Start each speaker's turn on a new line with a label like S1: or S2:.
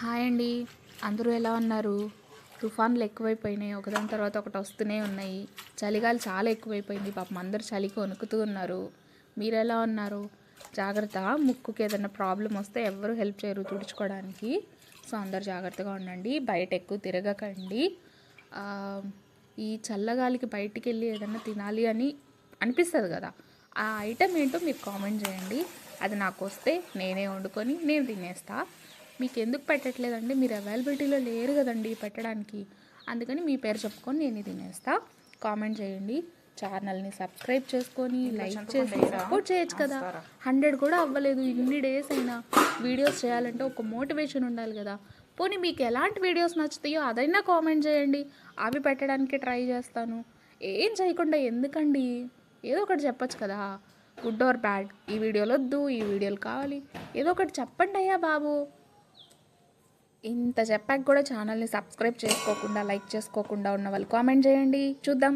S1: Hi అండి. అందరూ ఎలా ఉన్నారు? తుఫాన్లు ఎక్కువైపోయినాయి. ఒకదాని తర్వాత ఒకటి వస్తూనే ఉన్నాయి. చలిగాలి చాలా ఎక్కువైపోయింది. పాపం అందరూ చలికి వణుకుతూ ఉన్నారు. మీరెలా ఉన్నారు? జాగ్రత్త. ముక్కుకి ఏదైనా ప్రాబ్లం వస్తే ఎవరు హెల్ప్ చేయరు తుడుచుకోవడానికి. సో అందరు జాగ్రత్తగా ఉండండి. బయట ఎక్కువ తిరగకండి. ఆ, ఈ చల్లగాలికి బయటికి వెళ్ళి ఏదైనా తినాలి అని అనిపిస్తుంది కదా, ఆ ఐటెం ఏంటో మీరు కామెంట్ చేయండి. అది నాకు వస్తే నేనే వండుకొని నేను తినేస్తా. మీకు ఎందుకు పెట్టట్లేదండి? మీరు అవైలబిలిటీలో లేరు కదండి పెట్టడానికి. అందుకని మీ పేరు చెప్పుకొని నేను తినేస్తా. కామెంట్ చేయండి. ఛానల్ని సబ్స్క్రైబ్ చేసుకొని లైక్ చేసి సపోర్ట్ చేయొచ్చు కదా. 100 కూడా అవ్వలేదు. ఇన్ని డేస్ అయినా వీడియోస్ చేయాలంటే ఒక మోటివేషన్ ఉండాలి కదా. పోనీ మీకు ఎలాంటి వీడియోస్ నచ్చుతాయో అదైనా కామెంట్ చేయండి. అవి పెట్టడానికి ట్రై చేస్తాను. ఏం చేయకుండా ఎందుకండి? ఏదో ఒకటి చెప్పొచ్చు కదా. గుడ్ ఆర్ బ్యాడ్, ఈ వీడియోలు వద్దు, ఈ వీడియోలు కావాలి, ఏదో ఒకటి చెప్పండి అయ్యా బాబు. ఇంత చెప్పాక కూడా ఛానల్ని సబ్స్క్రైబ్ చేసుకోకుండా లైక్ చేసుకోకుండా ఉన్న వాళ్ళు కామెంట్ చేయండి చూద్దాం.